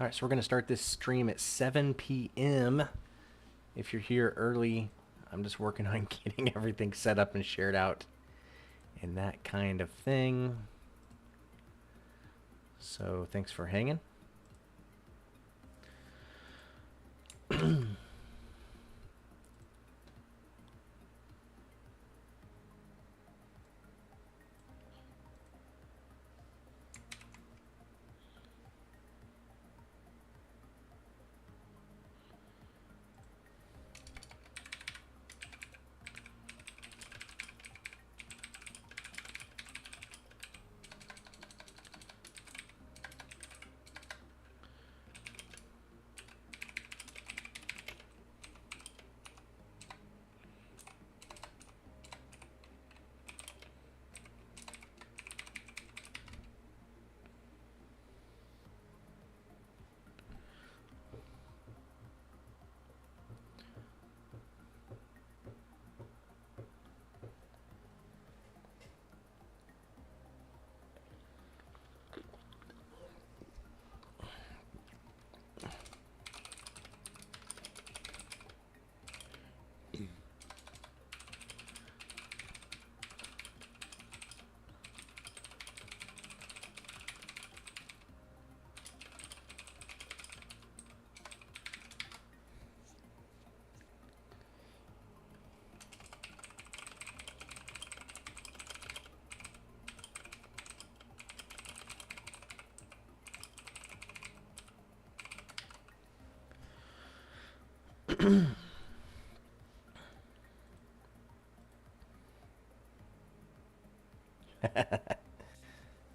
All right, so we're going to start this stream at 7 p.m. If you're here early, I'm just working on getting everything set up and shared out and that kind of thing. So thanks for hanging.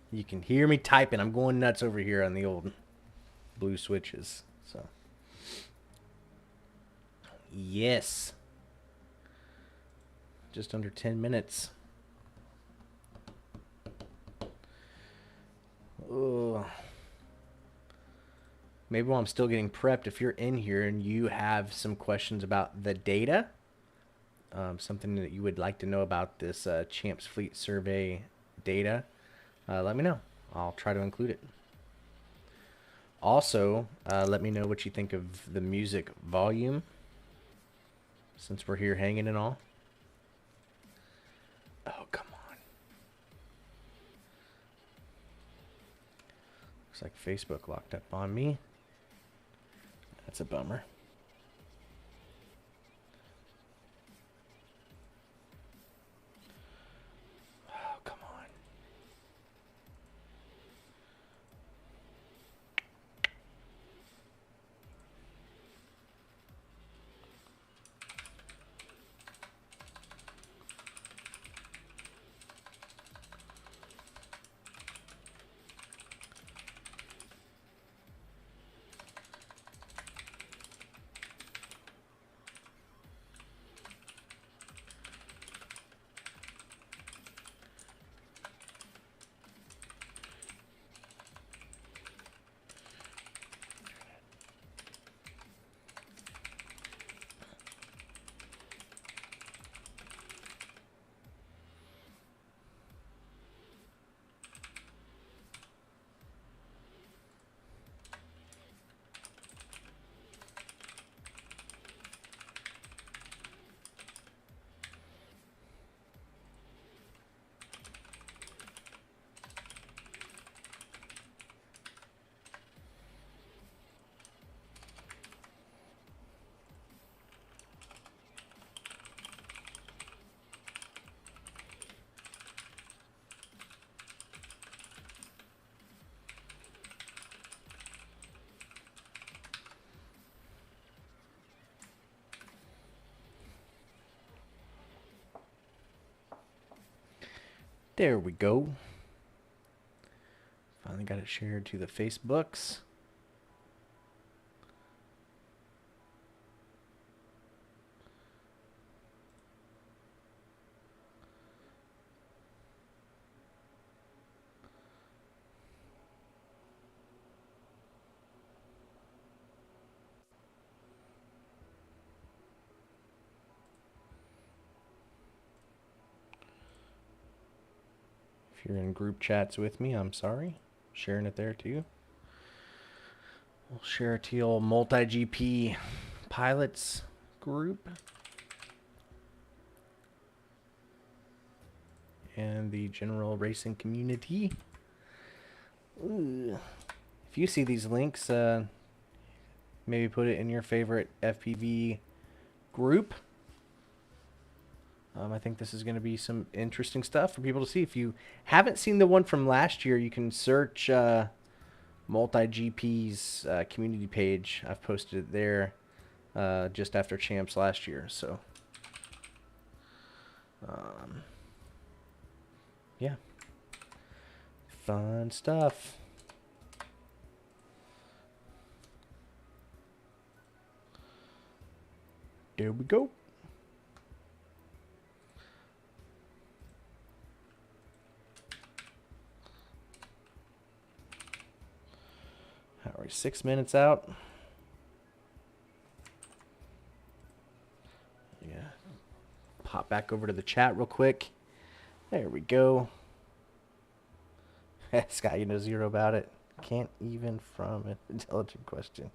You can hear me typing. I'm going nuts over here on the old blue switches. So, yes. Just under 10 minutes. Ugh. Maybe while I'm still getting prepped, if you're in here and you have some questions about the data, something that you would like to know about this Champs Fleet Survey data, let me know. I'll try to include it. Also, let me know what you think of the music volume, since we're here hanging and all. Oh, come on. Looks like Facebook locked up on me. That's a bummer. Oh, come on. There we go. Finally got it shared to the Facebooks. If you're in group chats with me, I'm sorry. Sharing it there too. We'll share a teal multi-GP pilots group. And the general racing community. Ooh. If you see these links, maybe put it in your favorite FPV group. I think this is going to be some interesting stuff for people to see. If you haven't seen the one from last year, you can search Multi-GP's community page. I've posted it there just after Champs last year. So, yeah. Fun stuff. There we go. How are we? 6 minutes out. Yeah. Pop back over to the chat real quick. There we go. Scott, you know zero about it. Can't even from an intelligent question.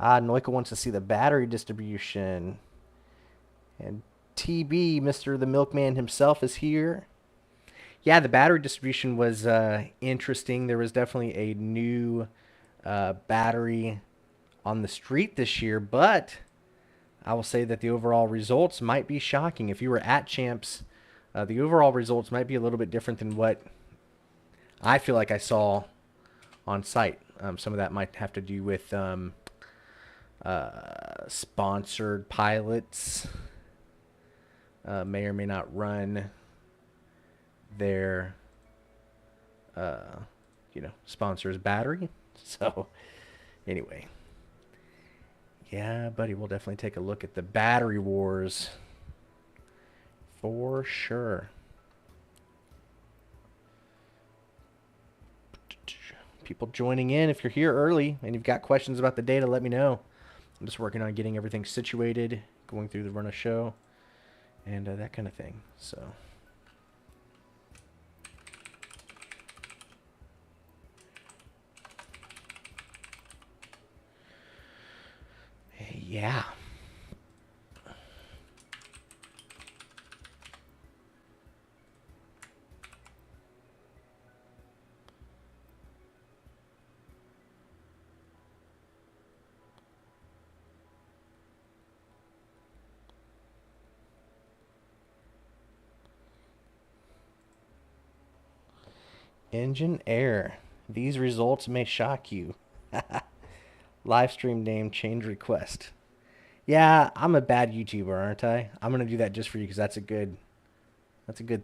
Noika wants to see the battery distribution. And TB, Mr. the Milkman himself, is here. Yeah, the battery distribution was interesting. There was definitely a new battery on the street this year, but I will say that the overall results might be shocking. If you were at Champs, the overall results might be a little bit different than what I feel like I saw on site. Some of that might have to do with sponsored pilots. May or may not run their sponsor's battery. So anyway, yeah, buddy, we'll definitely take a look at the battery wars for sure. People joining in, if you're here early and you've got questions about the data, let me know. I'm just working on getting everything situated, going through the run of show and that kind of thing. So yeah. Engine error. These results may shock you. Live stream name change request. Yeah, I'm a bad YouTuber, aren't I? I'm gonna do that just for you because that's a good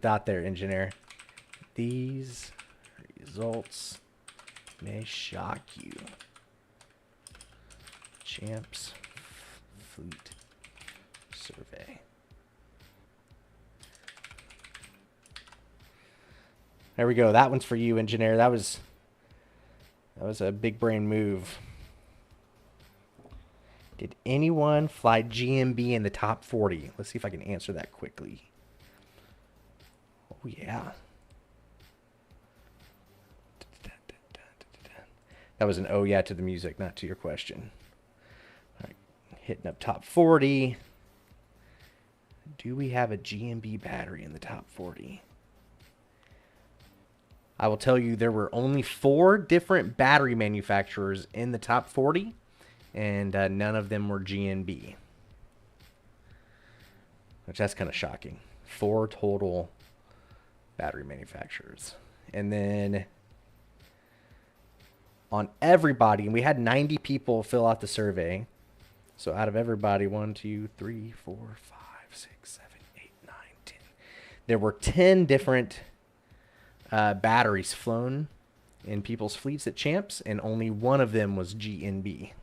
thought there, engineer. These results may shock you. Champs fleet survey. There we go. That one's for you, engineer. That was a big brain move. Did anyone fly GMB in the top 40? Let's see if I can answer that quickly. Oh, yeah. That was an oh yeah to the music, not to your question. All right, hitting up top 40. Do we have a GMB battery in the top 40? I will tell you there were only 4 different battery manufacturers in the top 40, and none of them were GNB. Which that's kind of shocking. 4 total battery manufacturers. And then on everybody, and we had 90 people fill out the survey. So out of everybody, 1, 2, 3, 4, 5, 6, 7, 8, 9, 10. There were 10 different batteries flown in people's fleets at Champs, and only one of them was GNB.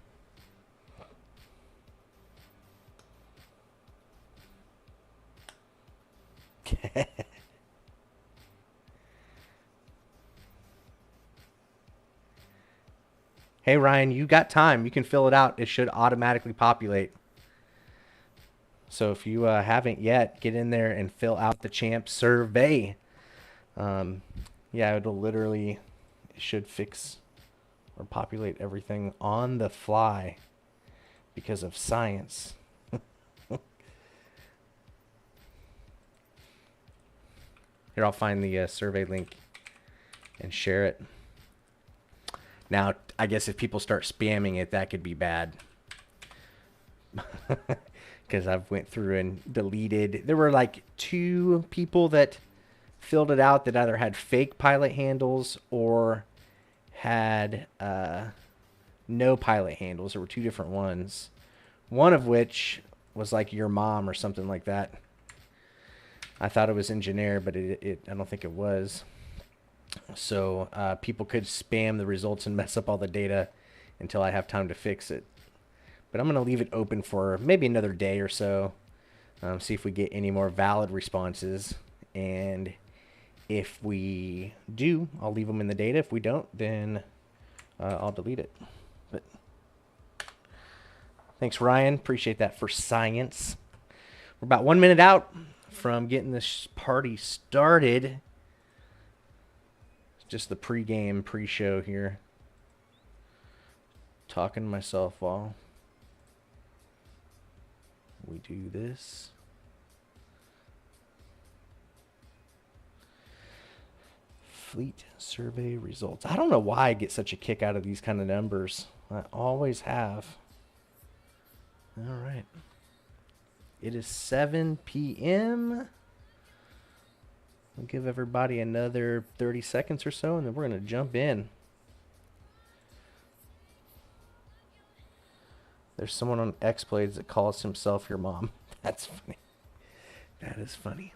Hey Ryan, you got time. You can fill it out. It should automatically populate. So if you haven't yet, get in there and fill out the Champs survey. Yeah, it'll literally, it should fix or populate everything on the fly because of science. Here, I'll find the survey link and share it. Now, I guess if people start spamming it, that could be bad. Because I've went through and deleted. There were like 2 people that filled it out that either had fake pilot handles or had no pilot handles. There were 2 different ones. One of which was like your mom or something like that. I thought it was engineer, but I don't think it was. So people could spam the results and mess up all the data until I have time to fix it. But I'm going to leave it open for maybe another day or so. See if we get any more valid responses. And if we do, I'll leave them in the data. If we don't, then I'll delete it. But thanks, Ryan. Appreciate that for science. We're about 1 minute out from getting this party started. Just the pre-game, pre-show here. Talking to myself while we do this. Fleet survey results. I don't know why I get such a kick out of these kind of numbers. I always have. All right. It is 7 p.m. We'll give everybody another 30 seconds or so, and then we're going to jump in. There's someone on X-Blades that calls himself your mom. That's funny. That is funny.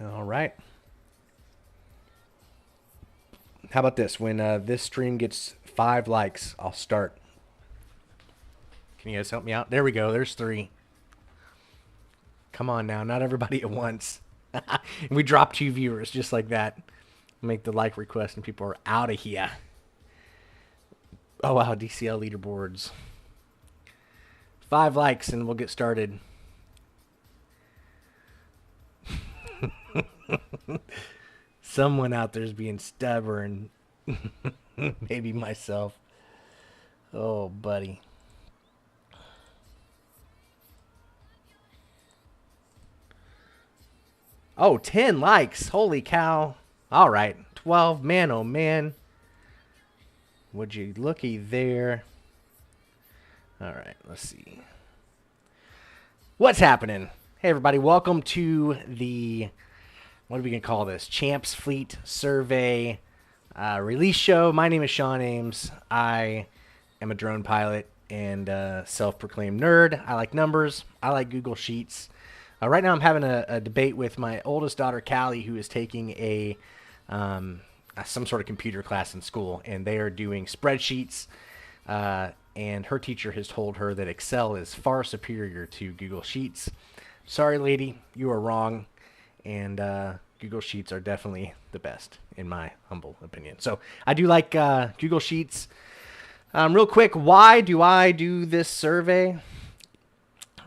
All right. How about this? When this stream gets 5 likes, I'll start. Can you guys help me out? There we go. There's 3. Come on now. Not everybody at once. We drop 2 viewers just like that. Make the like request and people are out of here. Oh, wow. DCL leaderboards. 5 likes and we'll get started. Someone out there is being stubborn. Maybe myself. Oh, buddy. Oh, 10 likes. Holy cow. All right. 12. Man, oh, man. Would you looky there? All right. Let's see. What's happening? Hey, everybody. Welcome to the, what are we going to call this? Champs Fleet Survey release show. My name is Sean Ames. I am a drone pilot and self-proclaimed nerd. I like numbers. I like Google Sheets. Right now I'm having a debate with my oldest daughter, Callie, who is taking some sort of computer class in school, and they are doing spreadsheets, and her teacher has told her that Excel is far superior to Google Sheets. Sorry, lady, you are wrong, and Google Sheets are definitely the best, in my humble opinion. So I do like Google Sheets. Real quick, why do I do this survey?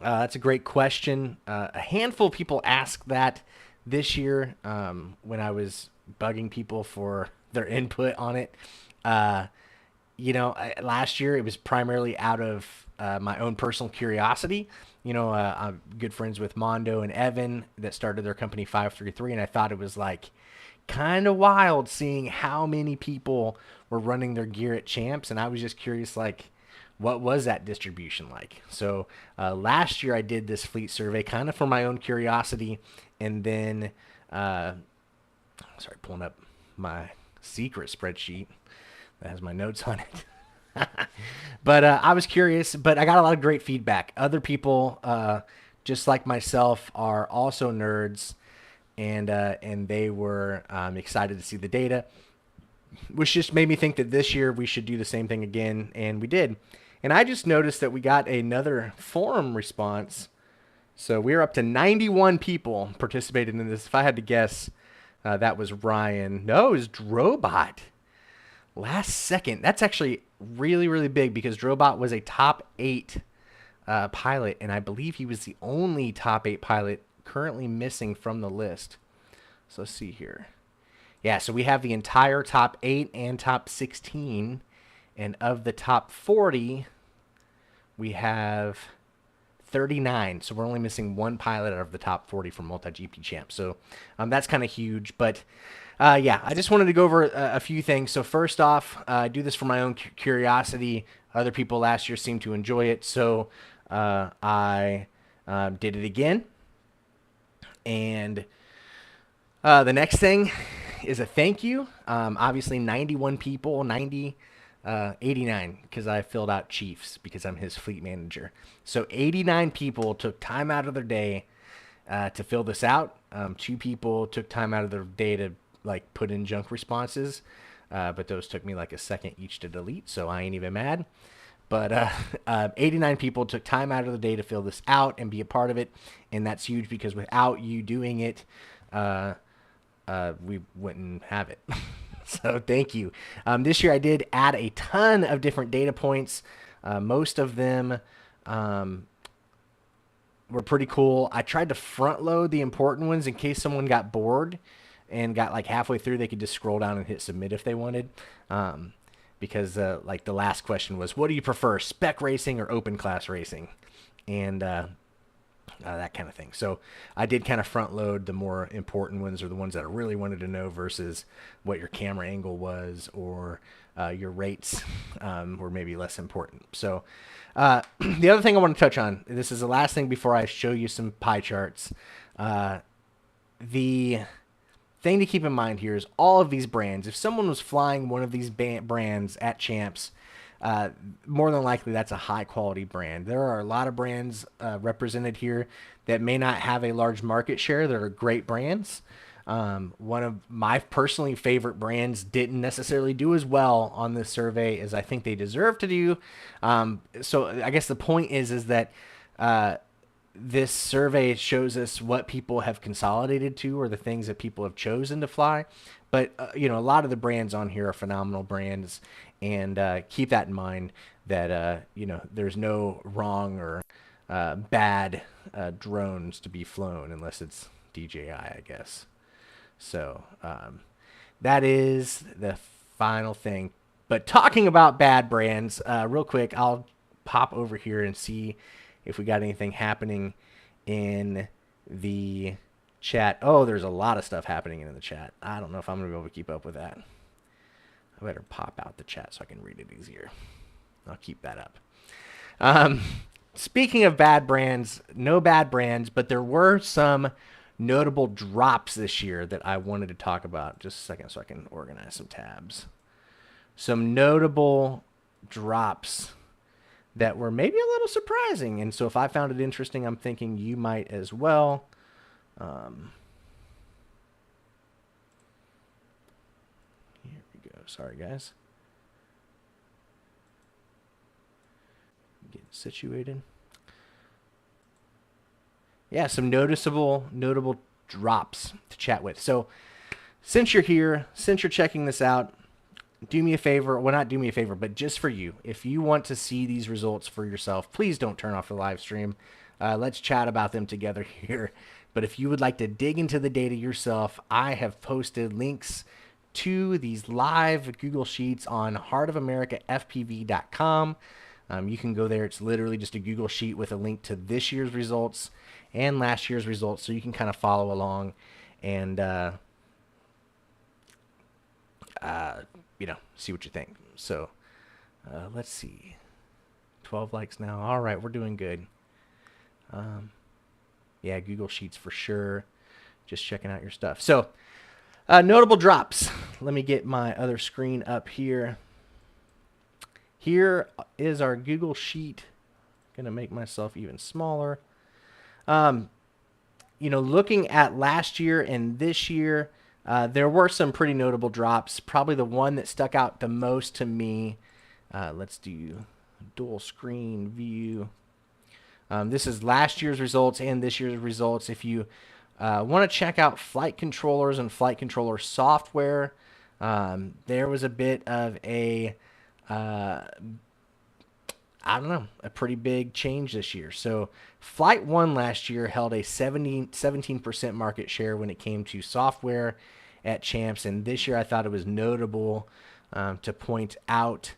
That's a great question. A handful of people asked that this year when I was bugging people for their input on it. Last year it was primarily out of my own personal curiosity. I'm good friends with Mondo and Evan that started their company 533, and I thought it was like kind of wild seeing how many people were running their gear at Champs, and I was just curious, like, what was that distribution like? So last year I did this fleet survey kind of for my own curiosity, and then pulling up my secret spreadsheet that has my notes on it. But I was curious, but I got a lot of great feedback. Other people, just like myself, are also nerds, and they were excited to see the data, which just made me think that this year we should do the same thing again, and we did. And I just noticed that we got another forum response. So we're up to 91 people participated in this. If I had to guess, that was Ryan. No, it was Drobot. Last second. That's actually really, really big because Drobot was a top 8 pilot, and I believe he was the only top 8 pilot currently missing from the list. So let's see here. Yeah, so we have the entire top 8 and top 16, and of the top 40, we have 39. So we're only missing one pilot out of the top 40 from multi-GP champs. So that's kind of huge. But yeah, I just wanted to go over a few things. So first off, I do this for my own curiosity. Other people last year seemed to enjoy it, so I did it again. And the next thing is a thank you. Obviously, 91 people, 89, because I filled out Chiefs because I'm his fleet manager. So 89 people took time out of their day to fill this out. 2 people took time out of their day to like put in junk responses, but those took me like a second each to delete, so I ain't even mad. But 89 people took time out of the day to fill this out and be a part of it, and that's huge because without you doing it, we wouldn't have it. So thank you. This year I did add a ton of different data points. Most of them were pretty cool. I tried to front load the important ones in case someone got bored and got like halfway through, they could just scroll down and hit submit if they wanted. Because like the last question was, what do you prefer, spec racing or open class racing? And that kind of thing. So I did kind of front load the more important ones, or the ones that I really wanted to know, versus what your camera angle was, or your rates were maybe less important. So the other thing I want to touch on, this is the last thing before I show you some pie charts. The thing to keep in mind here is all of these brands, if someone was flying one of these brands at Champs, more than likely that's a high quality brand. There are a lot of brands represented here that may not have a large market share. That are great brands. One of my personally favorite brands didn't necessarily do as well on this survey as I think they deserve to do. So I guess the point is that this survey shows us what people have consolidated to, or the things that people have chosen to fly. But, you know, a lot of the brands on here are phenomenal brands, and keep that in mind that, you know, there's no wrong or bad drones to be flown unless it's DJI, I guess. So that is the final thing. But talking about bad brands, real quick, I'll pop over here and see if we got anything happening in the chat. Oh, there's a lot of stuff happening in the chat. I don't know if I'm going to be able to keep up with that. I better pop out the chat so I can read it easier. I'll keep that up. Speaking of bad brands, no bad brands, but there were some notable drops this year that I wanted to talk about. Just a second so I can organize some tabs. Some notable drops that were maybe a little surprising. And so if I found it interesting, I'm thinking you might as well. Here we go. Sorry, guys. Getting situated. Yeah, some notable drops to chat with. So since you're here, since you're checking this out, do me a favor. Well, not do me a favor, but just for you. If you want to see these results for yourself, please don't turn off the live stream. Let's chat about them together here. But if you would like to dig into the data yourself, I have posted links to these live Google Sheets on heartofamericafpv.com. You can go there. It's literally just a Google Sheet with a link to this year's results and last year's results, so you can kind of follow along and you know, see what you think. So let's see, 12 likes now. All right, we're doing good. Yeah, Google Sheets for sure. Just checking out your stuff. So notable drops. Let me get my other screen up here. Here is our Google Sheet. Gonna make myself even smaller. You know, looking at last year and this year, there were some pretty notable drops. Probably the one that stuck out the most to me. Let's do dual screen view. This is last year's results and this year's results. If you want to check out flight controllers and flight controller software, there was a bit of a I don't know, a pretty big change this year. So Flight 1 last year held a 17% market share when it came to software at Champs. And this year I thought it was notable to point out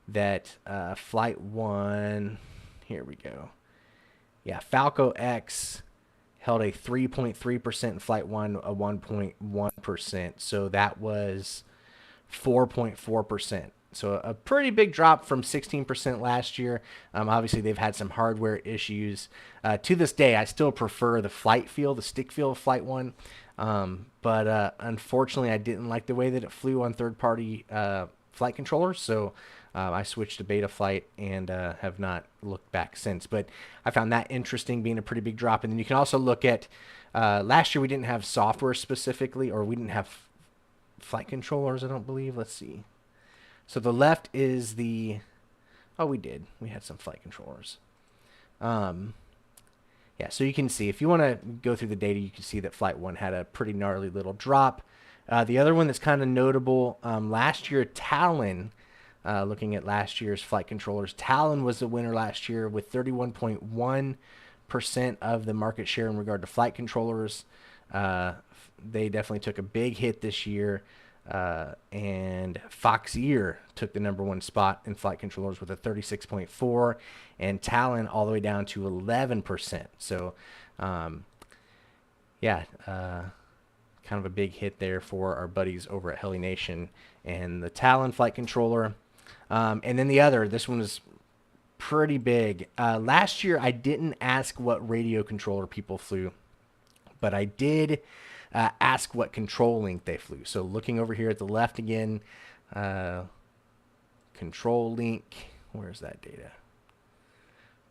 that Flight 1, here we go. Yeah, Falco X held a 3.3%, Flight 1 a 1.1%. So that was 4.4%. So a pretty big drop from 16% last year. Obviously, they've had some hardware issues. To this day, I still prefer the flight feel, the stick feel of Flight 1. But unfortunately, I didn't like the way that it flew on third-party flight controllers. So I switched to Beta Flight and have not looked back since. But I found that interesting, being a pretty big drop. And then you can also look at last year we didn't have software specifically, or we didn't have flight controllers, I don't believe. Let's see. So the left is the, oh, we did. We had some flight controllers. Yeah, so you can see, if you want to go through the data, you can see that Flight 1 had a pretty gnarly little drop. The other one that's kind of notable, last year, Talon, looking at last year's flight controllers, Talon was the winner last year with 31.1% of the market share in regard to flight controllers. They definitely took a big hit this year. And Foxeer took the #1 spot in flight controllers with a 36.4, and Talon all the way down to 11%. So, yeah, kind of a big hit there for our buddies over at Heli Nation and the Talon flight controller. And then the other, this one was pretty big. Last year, I didn't ask what radio controller people flew, but I did ask what control link they flew. So looking over here at the left again, control link, where's that data?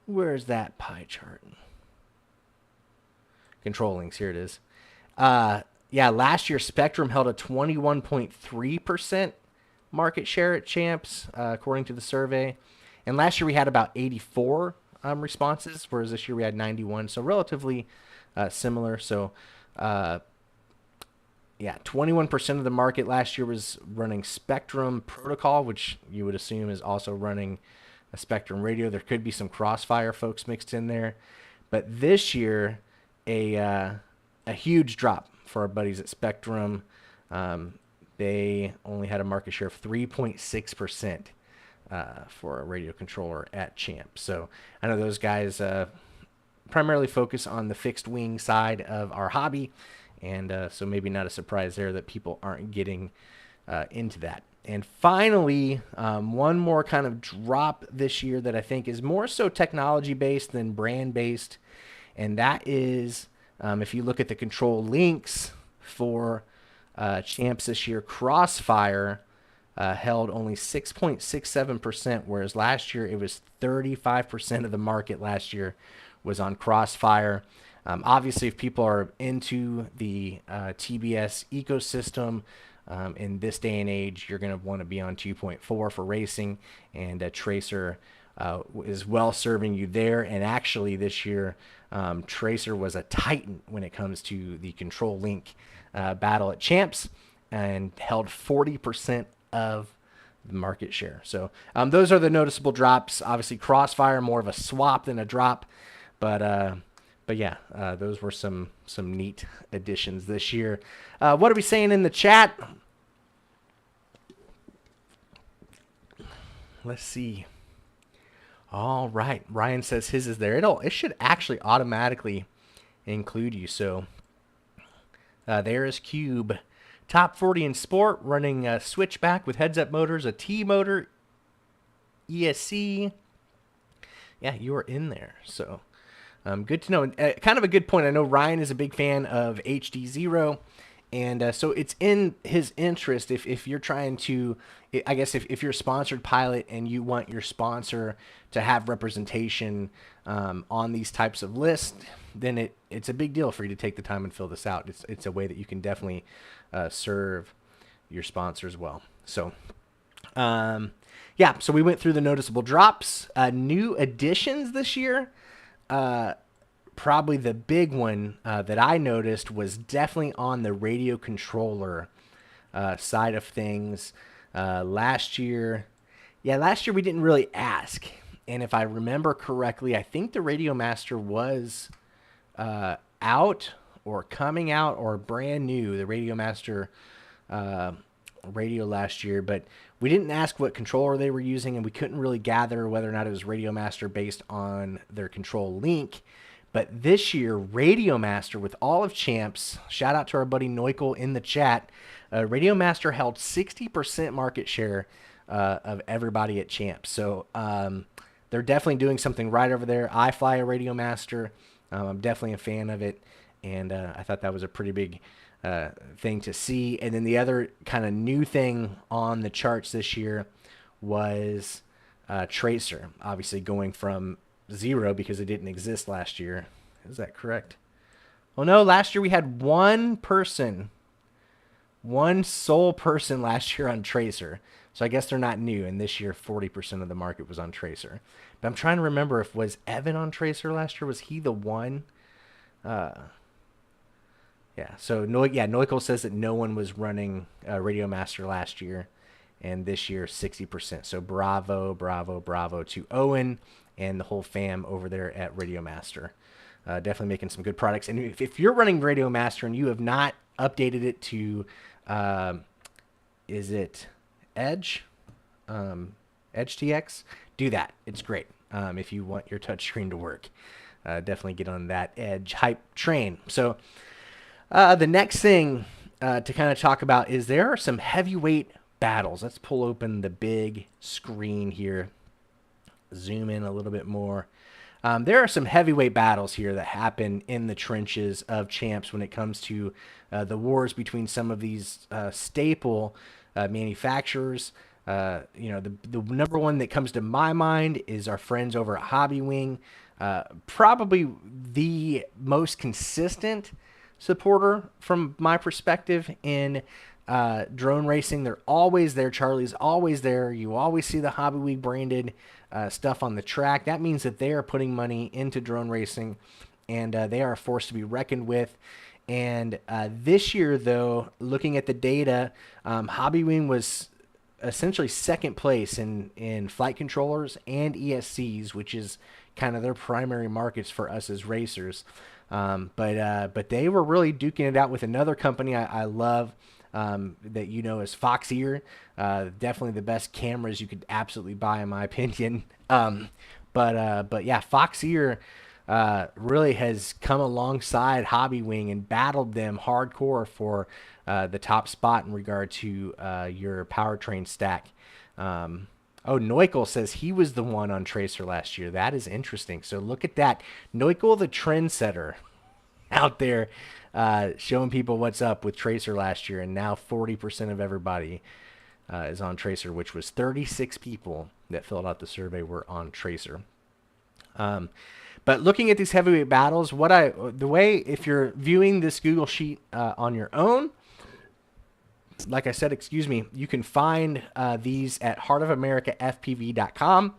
Where's that pie chart? Control links, here it is. Yeah, last year Spectrum held a 21.3% market share at Champs, according to the survey. And last year we had about 84 responses, whereas this year we had 91. So relatively similar. So yeah, 21% of the market last year was running Spectrum Protocol, which you would assume is also running a Spectrum radio. There could be some Crossfire folks mixed in there. But this year, a huge drop for our buddies at Spectrum. They only had a market share of 3.6% for a radio controller at Champ. So I know those guys primarily focus on the fixed wing side of our hobby. And so maybe not a surprise there that people aren't getting into that. And finally, one more kind of drop this year that I think is more so technology-based than brand-based. And that is, if you look at the control links for Champs this year, Crossfire held only 6.67%, whereas last year it was 35% of the market last year was on Crossfire. Obviously, if people are into the TBS ecosystem in this day and age, you're going to want to be on 2.4 for racing, and Tracer is well serving you there. And actually, this year, Tracer was a titan when it comes to the control link battle at Champs and held 40% of the market share. So those are the noticeable drops. Obviously, Crossfire, more of a swap than a drop, but yeah, those were some neat additions this year. What are we saying in the chat? Let's see. All right, Ryan says his is there. It should actually automatically include you. So there is Cube, top 40 in sport, running a switchback with heads-up motors, a T motor, ESC. Yeah, you are in there. So. Good to know. Kind of a good point. I know Ryan is a big fan of HD0, and so it's in his interest if you're trying to, I guess if you're a sponsored pilot and you want your sponsor to have representation on these types of lists, then it's a big deal for you to take the time and fill this out. It's a way that you can definitely serve your sponsors well. So, yeah, so we went through the noticeable drops, new additions this year. Probably the big one that I noticed was definitely on the radio controller side of things. Last year we didn't really ask. And if I remember correctly, I think the Radio Master was out or coming out or brand new, the Radio Master uh, radio last year, but we didn't ask what controller they were using, and we couldn't really gather whether or not it was Radio Master based on their control link. But this year, Radio Master with all of champs, shout out to our buddy Neukel in the chat, Radio Master held 60% market share of everybody at champs. So they're definitely doing something right over there. I fly a Radio Master. I'm definitely a fan of it, and I thought that was a pretty big thing to see. And then the other kind of new thing on the charts this year was Tracer, obviously going from 0 because it didn't exist last year. Is that correct? Oh no, last year we had one sole person last year on Tracer. So I guess they're not new, and this year 40% of the market was on Tracer. But I'm trying to remember if was Evan on Tracer last year. Was he the one? Yeah. So Neukel says that no one was running Radio Master last year, and this year 60%. So bravo to Owen and the whole fam over there at Radio Master. Definitely making some good products. And if you're running Radio Master and you have not updated it to, is it Edge? Edge TX? Do that. It's great. If you want your touchscreen to work, definitely get on that Edge hype train. So the next thing to kind of talk about is there are some heavyweight battles. Let's pull open the big screen here. Zoom in a little bit more. There are some heavyweight battles here that happen in the trenches of champs when it comes to the wars between some of these staple manufacturers. The number one that comes to my mind is our friends over at Hobby Wing. Probably the most consistent supporter from my perspective in drone racing. They're always there. Charlie's always there. You always see the Hobby Wing branded stuff on the track. That means that they are putting money into drone racing, and they are a force to be reckoned with. And this year, though, looking at the data, Hobby Wing was essentially second place in flight controllers and ESCs, which is kind of their primary markets for us as racers. But they were really duking it out with another company I love, that as Foxeer. Definitely the best cameras you could absolutely buy, in my opinion. But yeah, Foxeer really has come alongside Hobby Wing and battled them hardcore for the top spot in regard to your powertrain stack. Neukel says he was the one on Tracer last year. That is interesting. So look at that. Neukel, the trendsetter, out there showing people what's up with Tracer last year, and now 40% of everybody is on Tracer, which was 36 people that filled out the survey were on Tracer. But looking at these heavyweight battles, if you're viewing this Google Sheet on your own, like I said, you can find these at heartofamericafpv.com.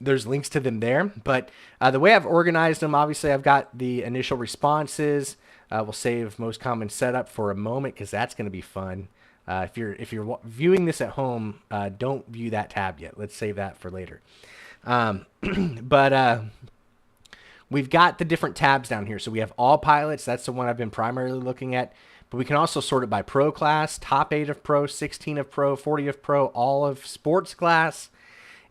There's links to them there. But the way I've organized them, obviously, I've got the initial responses. We'll save most common setup for a moment because that's going to be fun. If you're viewing this at home, don't view that tab yet. Let's save that for later. But we've got the different tabs down here. So we have all pilots. That's the one I've been primarily looking at. But we can also sort it by pro class, top 8 of pro, 16 of pro, 40 of pro, all of sports class.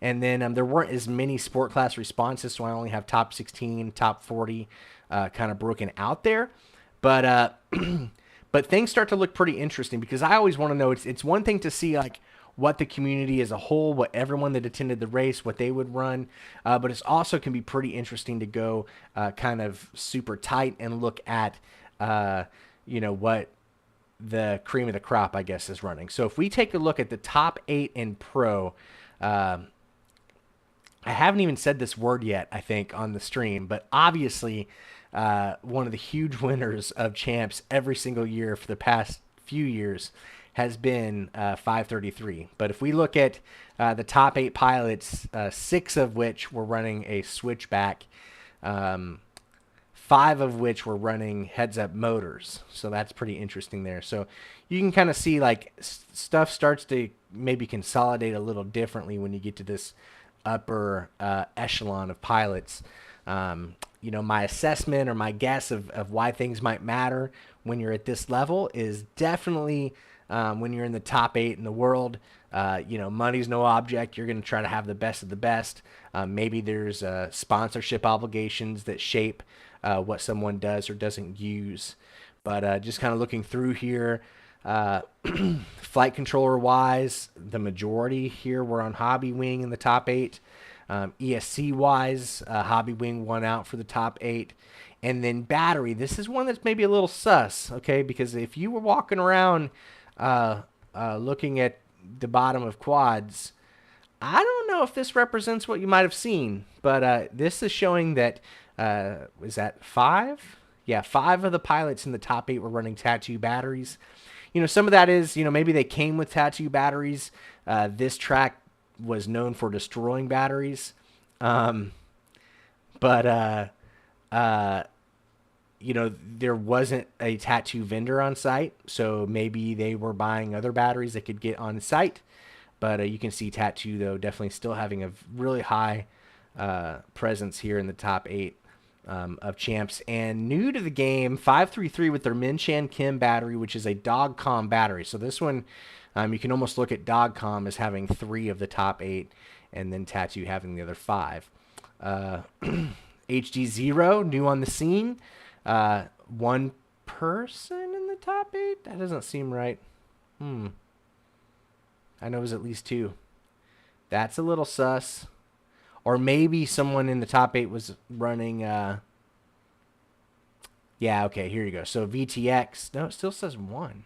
And then there weren't as many sport class responses, so I only have top 16, top 40 kind of broken out there. But but things start to look pretty interesting because I always want to know, it's one thing to see like what the community as a whole, what everyone that attended the race, what they would run. But it also can be pretty interesting to go kind of super tight and look at, what the cream of the crop, I guess, is running. So if we take a look at the top 8 in pro, I haven't even said this word yet, I think, on the stream, but obviously one of the huge winners of champs every single year for the past few years has been 533. But if we look at the top 8 pilots, 6 of which were running a switchback, 5 of which were running heads-up motors. So that's pretty interesting there. So you can kind of see like stuff starts to maybe consolidate a little differently when you get to this upper echelon of pilots. My assessment or my guess of why things might matter when you're at this level is definitely when you're in the top 8 in the world. Money's no object. You're going to try to have the best of the best. Maybe there's sponsorship obligations that shape what someone does or doesn't use. But just kind of looking through here, flight controller wise, the majority here were on Hobby Wing in the top 8. ESC wise, Hobby Wing won out for the top 8. And then battery, this is one that's maybe a little sus, okay? Because if you were walking around looking at the bottom of quads, I don't know if this represents what you might have seen, but this is showing that, is that 5? Yeah, 5 of the pilots in the top 8 were running Tattoo batteries. Some of that is, maybe they came with Tattoo batteries. This track was known for destroying batteries. But there wasn't a Tattoo vendor on site, so maybe they were buying other batteries that could get on site. But you can see Tattoo, though, definitely still having a really high presence here in the top 8 of champs. And new to the game, 533 with their Minchan Kim battery, which is a Dogcom battery. So this one, you can almost look at Dogcom as having 3 of the top 8, and then Tattoo having the other 5. HD0, new on the scene. 1 person in the top 8? That doesn't seem right. I know it was at least 2. That's a little sus. Or maybe someone in the top 8 was running... yeah, okay, here you go. So VTX... No, it still says 1.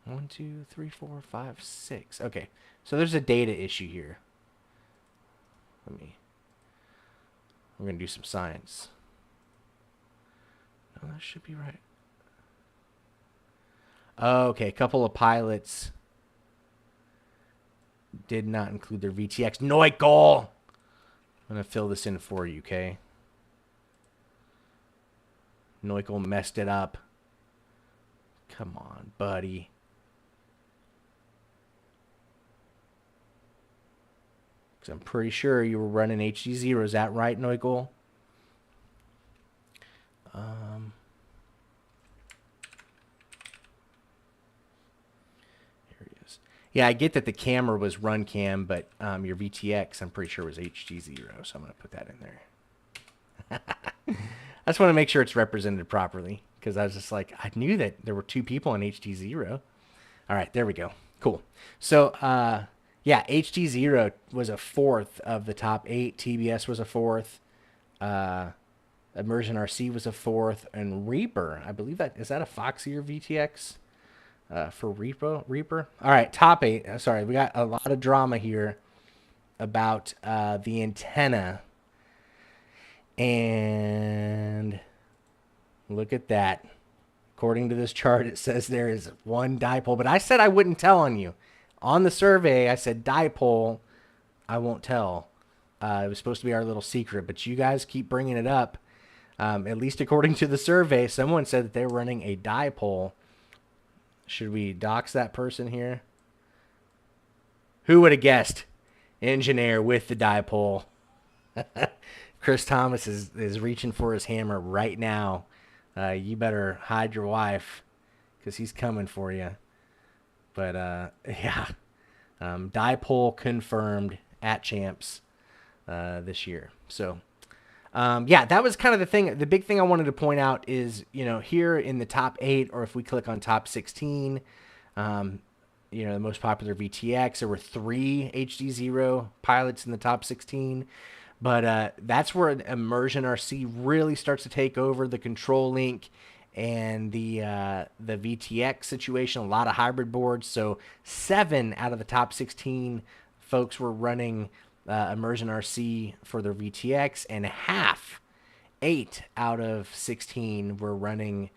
1, 2, 3, 4, 5, 6. Okay, so there's a data issue here. We're going to do some science. No, that should be right. Okay, a couple of pilots did not include their VTX. Neukel! I'm going to fill this in for you, okay? Neukel messed it up. Come on, buddy. Because I'm pretty sure you were running HD0. Is that right, Neukel? Here he is. Yeah, I get that the camera was run cam, but your VTX, I'm pretty sure, was HD0, so I'm going to put that in there. I just want to make sure it's represented properly, because I was just like, I knew that there were 2 people in HD0. All right, there we go. Cool. So, yeah, HD0 was a 4th of the top 8. TBS was a 4th. Immersion RC was a 4th. And Reaper, I believe that, is that a Foxier VTX for Reaper? All right, top 8. Sorry, we got a lot of drama here about the antenna. And look at that. According to this chart, it says there is 1 dipole. But I said I wouldn't tell on you. On the survey, I said dipole, I won't tell. It was supposed to be our little secret, but you guys keep bringing it up. At least according to the survey, someone said that they're running a dipole. Should we dox that person here? Who would have guessed? Engineer with the dipole. Chris Thomas is reaching for his hammer right now. You better hide your wife, because he's coming for you. But, yeah. Dipole confirmed at Champs this year. So, yeah, that was kind of the thing. The big thing I wanted to point out is, here in the top 8, or if we click on top 16, the most popular VTX, there were 3 HD0 pilots in the top 16. But that's where Immersion RC really starts to take over the control link and the VTX situation. A lot of hybrid boards. So 7 out of the top 16 folks were running Immersion RC for their VTX, and 8 out of 16 were running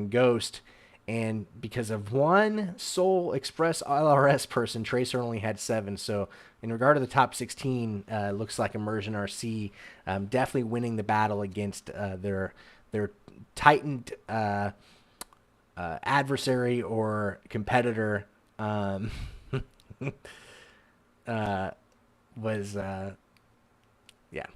Ghost. And because of 1 sole Express LRS person, Tracer only had 7. So in regard to the top 16, looks like Immersion RC definitely winning the battle against their tightened adversary or competitor. was yeah,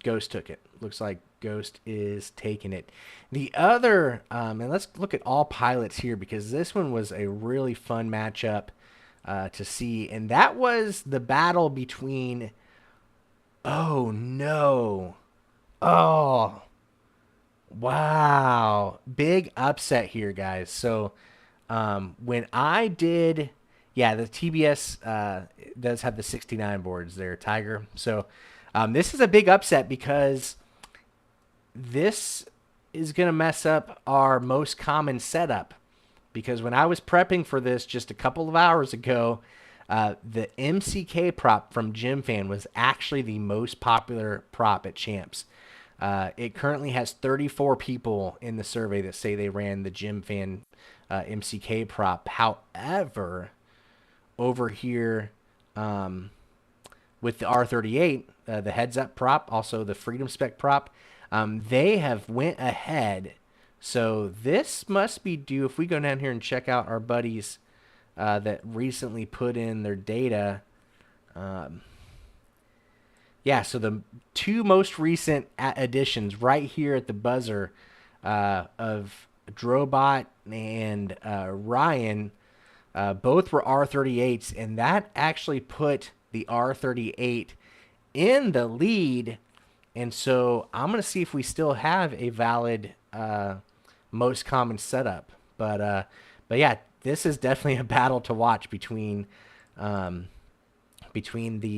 Ghost took it. Looks like Ghost is taking it. The other, and let's look at all pilots here because this one was a really fun matchup to see, and that was the battle between. Oh no! Oh wow! Big upset here, guys. So when I did, yeah, the TBS does have the 69 boards there, Tiger. So this is a big upset because this is going to mess up our most common setup. Because when I was prepping for this just a couple of hours ago, the MCK prop from GymFan was actually the most popular prop at Champs. It currently has 34 people in the survey that say they ran the GymFan MCK prop. However, over here with the R38, the heads up prop, also the Freedom Spec prop, they have went ahead. So this must be due. If we go down here and check out our buddies that recently put in their data. Yeah, so the two most recent additions right here at the buzzer of Drobot and Ryan, both were R38s, and that actually put the R38 in the lead. And so I'm going to see if we still have a valid most common setup. But yeah, this is definitely a battle to watch between the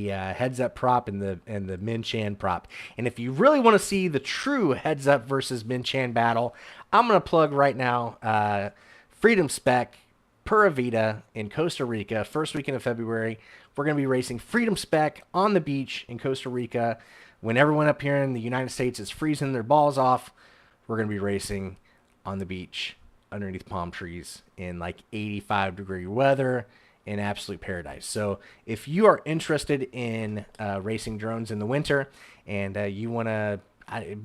heads up prop and the Min Chan prop. And if you really want to see the true heads up versus Min Chan battle, I'm going to plug right now Freedom Spec Pura Vida in Costa Rica, first weekend of February. We're going to be racing Freedom Spec on the beach in Costa Rica. When everyone up here in the United States is freezing their balls off, we're going to be racing on the beach underneath palm trees in like 85-degree weather in absolute paradise. So if you are interested in racing drones in the winter and you want to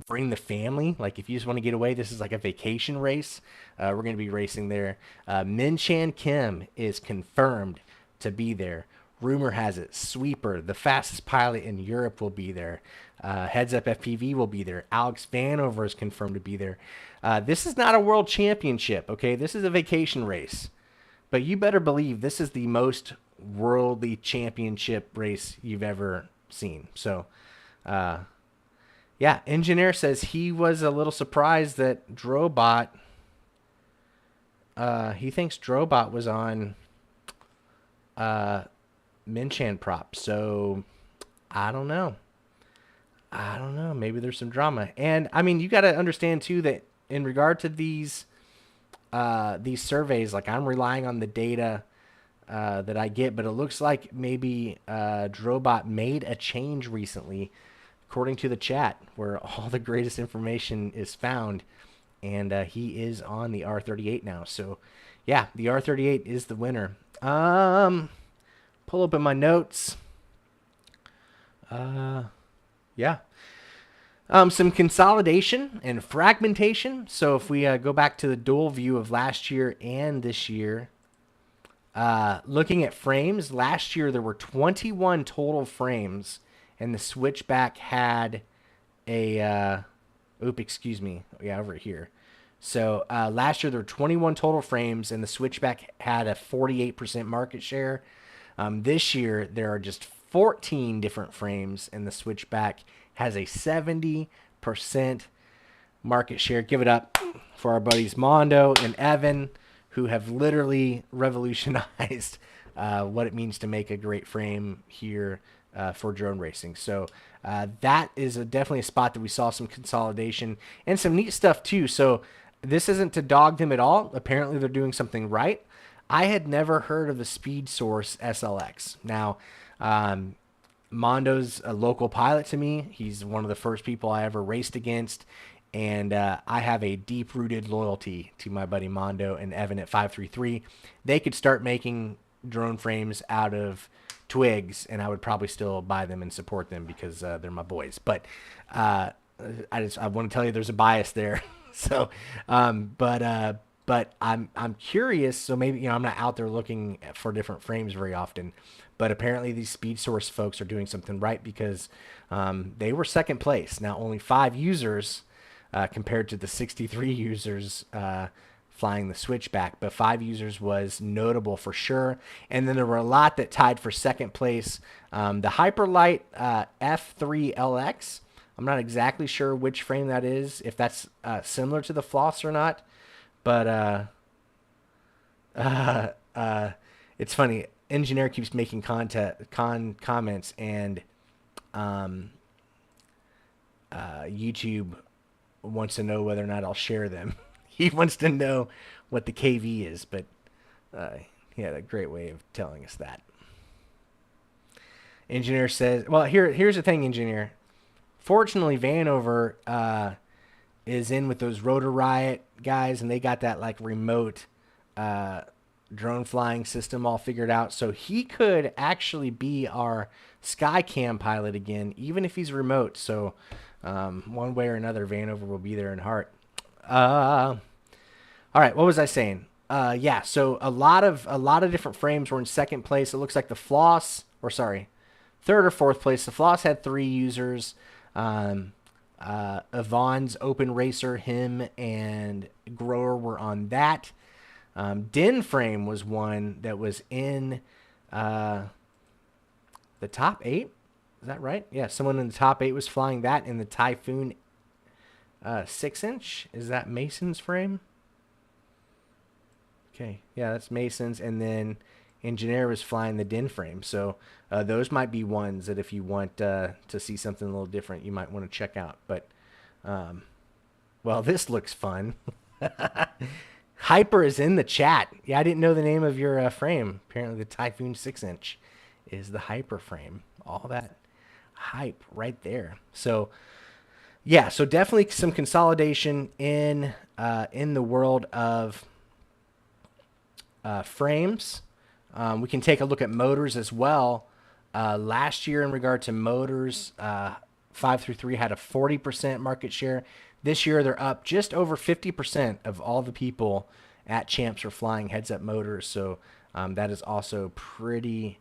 bring the family, like if you just want to get away, this is like a vacation race. We're going to be racing there. Min Chan Kim is confirmed to be there. Rumor has it, Sweeper, the fastest pilot in Europe, will be there. Heads Up FPV will be there. Alex Vanover is confirmed to be there. This is not a world championship, okay? This is a vacation race. But you better believe this is the most worldly championship race you've ever seen. So, yeah, Engineer says he was a little surprised that Drobot, he thinks Drobot was on Min Chan prop. So, I don't know. Maybe there's some drama. And, I mean, you got to understand, too, that in regard to these surveys, like I'm relying on the data that I get, but it looks like maybe Drobot made a change recently, according to the chat, where all the greatest information is found, and he is on the R38 now. So, yeah, the R38 is the winner. Pull open my notes. Yeah. Some consolidation and fragmentation. So if we go back to the dual view of last year and this year, looking at frames, last year there were 21 total frames, and the switchback had a, excuse me, yeah, over here. So last year there were 21 total frames, and the switchback had a 48% market share. This year there are just 14 different frames, and the switchback has a 70% market share. Give it up for our buddies Mondo and Evan, who have literally revolutionized what it means to make a great frame here for drone racing. So that is definitely a spot that we saw some consolidation and some neat stuff too. So this isn't to dog them at all. Apparently they're doing something right. I had never heard of the Speed Source SLX. Now, Mondo's a local pilot to me. He's one of the first people I ever raced against. And I have a deep-rooted loyalty to my buddy Mondo and Evan at 533. They could start making drone frames out of twigs, and I would probably still buy them and support them because they're my boys. But I want to tell you there's a bias there. So, But I'm curious, so maybe, you know, I'm not out there looking for different frames very often, but apparently these Speed Source folks are doing something right because they were second place. Now only 5 users compared to the 63 users flying the Switchback, but 5 users was notable for sure. And then there were a lot that tied for second place. The Hyperlight F3LX. I'm not exactly sure which frame that is, if that's similar to the Floss or not. But it's funny. Engineer keeps making comments, and YouTube wants to know whether or not I'll share them. He wants to know what the KV is, but he had a great way of telling us that. Engineer says, well, here's the thing, Engineer. Fortunately, Vanover is in with those Rotor Riot guys, and they got that like remote drone flying system all figured out. So he could actually be our Skycam pilot again, even if he's remote. So one way or another, Vanover will be there in heart. All right, what was I saying? Yeah, so a lot of different frames were in second place. It looks like the Floss, or sorry, third or fourth place. The Floss had 3 users. Yvonne's Open Racer, him and Grower were on that. Den Frame was one that was in the top 8. Is that right? Yeah, someone in the top 8 was flying that in the Typhoon 6-inch. Is that Mason's frame? Okay, yeah, that's Mason's. And then Engineer was flying the Den Frame. So those might be ones that if you want to see something a little different, you might want to check out. But, well, this looks fun. Hyper is in the chat. Yeah, I didn't know the name of your frame. Apparently the Typhoon 6-inch is the Hyper frame. All that hype right there. So, yeah, so definitely some consolidation in the world of frames. We can take a look at motors as well. Last year, in regard to motors, 5-3 had a 40% market share. This year, they're up just over 50% of all the people at Champs are flying heads-up motors. So that is also pretty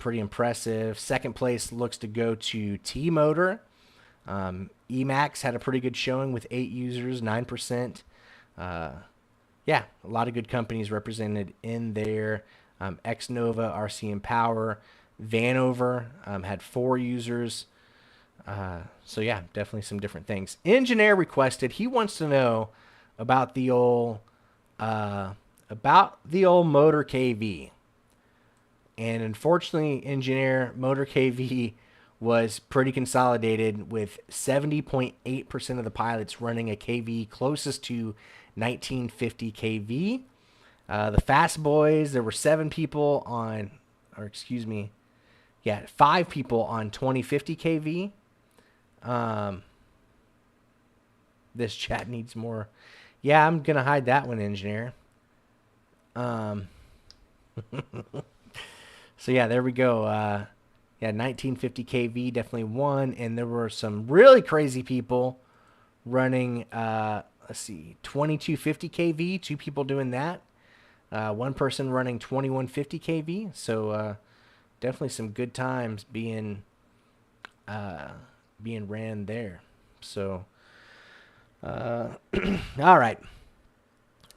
impressive. Second place looks to go to T-Motor. Emax had a pretty good showing with 8 users, 9%. Yeah, a lot of good companies represented in there. Xnova, RCM Power, Vanover had 4 users. So yeah, definitely some different things. Engineer requested, he wants to know about the old motor KV. And unfortunately, Engineer, motor KV was pretty consolidated with 70.8% of the pilots running a KV closest to 1950 KV. The Fast Boys, there were 5 people on 2050 KV. This chat needs more. Yeah, I'm going to hide that one, Engineer. So yeah, there we go. 1950 KV definitely won. And there were some really crazy people running, 2250 KV, 2 people doing that. 1 person running 2150 KV. So definitely some good times being ran there. So all right,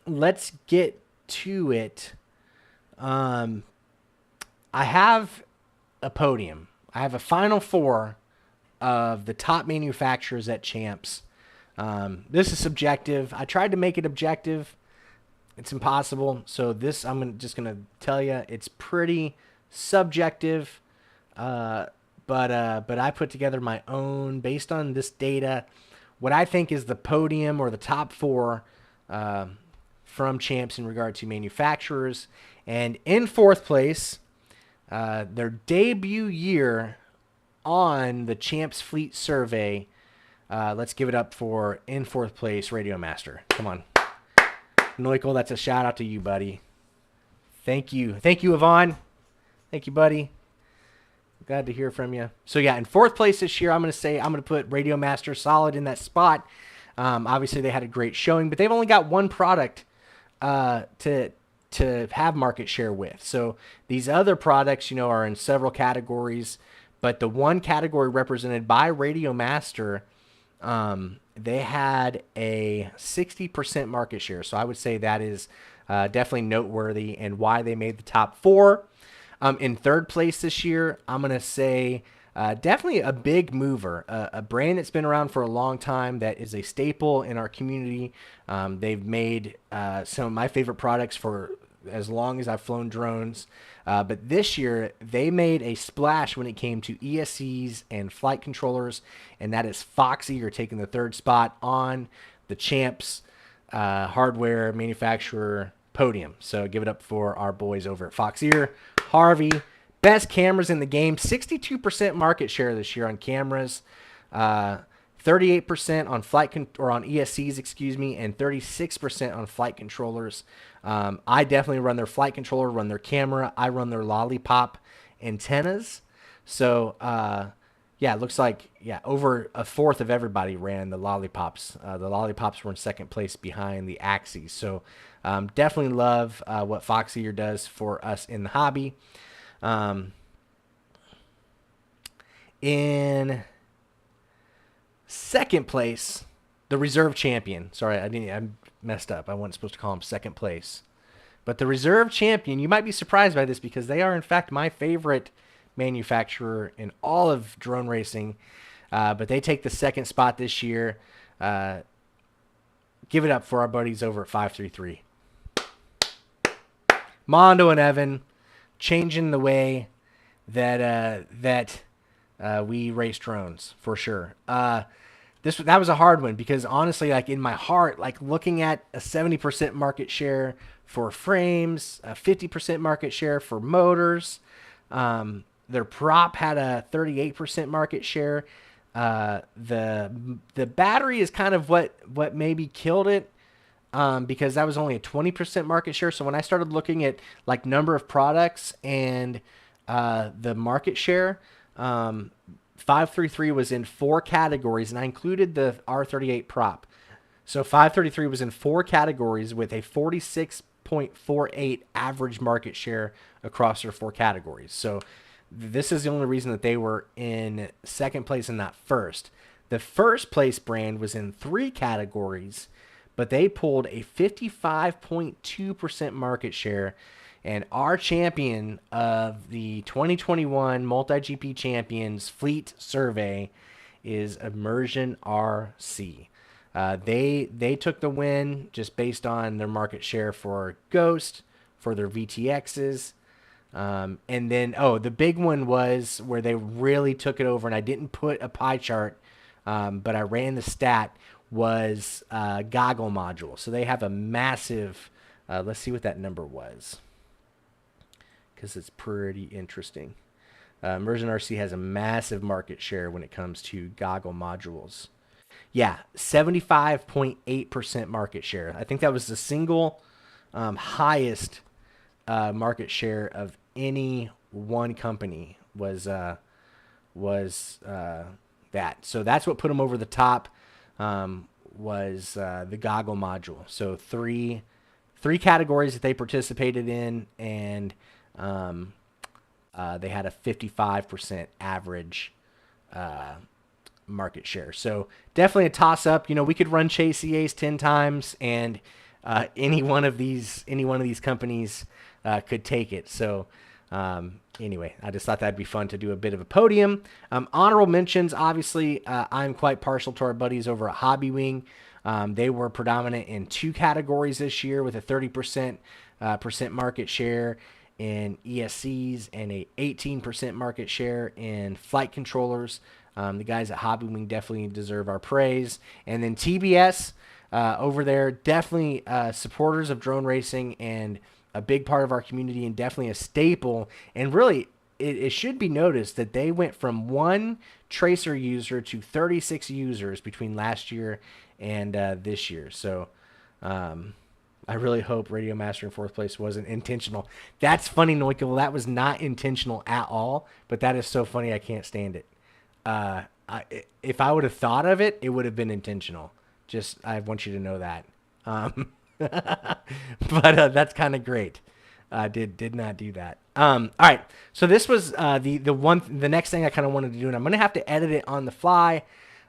let's get to it. I have a podium. I have a final 4 of the top manufacturers at Champs. This is subjective. I tried to make it objective. It's impossible. So this, I'm just going to tell you, it's pretty subjective. But I put together my own based on this data, what I think is the podium or the top 4 from Champs in regard to manufacturers. And in 4th place, their debut year on the Champs Fleet Survey. Let's give it up for, in 4th place, Radio Master. Come on. Noikle, that's a shout out to you, buddy. Thank you. Thank you, Yvonne. Thank you, buddy. Glad to hear from you. So yeah, in 4th place this year, I'm going to put Radio Master solid in that spot. Obviously, they had a great showing, but they've only got 1 product to have market share with. So these other products, are in several categories, but the one category represented by Radio Master, they had a 60% market share. So I would say that is definitely noteworthy and why they made the top four. In third place this year, I'm going to say definitely a big mover, a brand that's been around for a long time that is a staple in our community. They've made some of my favorite products for as long as I've flown drones. But this year, they made a splash when it came to ESCs and flight controllers, and that is Foxeer taking the third spot on the Champs hardware manufacturer podium. So give it up for our boys over at Foxeer. Harvey, best cameras in the game, 62% market share this year on cameras. 38% on on ESCs, excuse me, and 36% on flight controllers. I definitely run their flight controller, run their camera. I run their lollipop antennas. So, yeah, it looks like, over a fourth of everybody ran the lollipops. The lollipops were in second place behind the Axes. So, definitely love what Foxeer does for us in the hobby. In second place, the reserve champion. Sorry, I messed up. I wasn't supposed to call him second place. But the reserve champion, you might be surprised by this because they are, in fact, my favorite manufacturer in all of drone racing. But they take the second spot this year. Give it up for our buddies over at 533. Mondo and Evan changing the way that we race drones for sure. That was a hard one because honestly, like in my heart, like looking at a 70% market share for frames, a 50% market share for motors. Their prop had a 38% market share. The battery is kind of what maybe killed it. Because that was only a 20% market share. So when I started looking at like number of products and the market share, 533 was in 4 categories, and I included the R38 prop. So 533 was in 4 categories with a 46.48 average market share across their 4 categories. So this is the only reason that they were in second place and not first. The first place brand was in 3 categories, but they pulled a 55.2% market share. And our champion of the 2021 Multi-GP Champions Fleet Survey is Immersion RC. They took the win just based on their market share for Ghost, for their VTXs. And then, the big one was where they really took it over, and I didn't put a pie chart, but I ran the stat, was goggle module. So they have a massive, let's see what that number was, because it's pretty interesting. Immersion RC has a massive market share when it comes to goggle modules. Yeah, 75.8% market share. I think that was the single highest market share of any one company was that. So that's what put them over the top. Was the goggle module. So three categories that they participated in, and they had a 55% average market share. So definitely a toss up. We could run Chase EAs 10 times, and any one of these companies could take it. So anyway, I just thought that'd be fun to do a bit of a podium. Honorable mentions, obviously, I'm quite partial to our buddies over at Hobby Wing. They were predominant in 2 categories this year with a 30% market share in ESCs and a 18% market share in flight controllers. The guys at Hobby Wing definitely deserve our praise. And then TBS over there, definitely supporters of drone racing and a big part of our community, and definitely a staple. And really, it should be noticed that they went from 1 tracer user to 36 users between last year and this year. So I really hope Radio Master in 4th place wasn't intentional. That's funny, Noikul. That was not intentional at all, but that is so funny I can't stand it. If I would have thought of it, it would have been intentional. Just, I want you to know that. But that's kind of great. Did not do that. All right. So this was the next thing I kind of wanted to do, and I'm gonna have to edit it on the fly.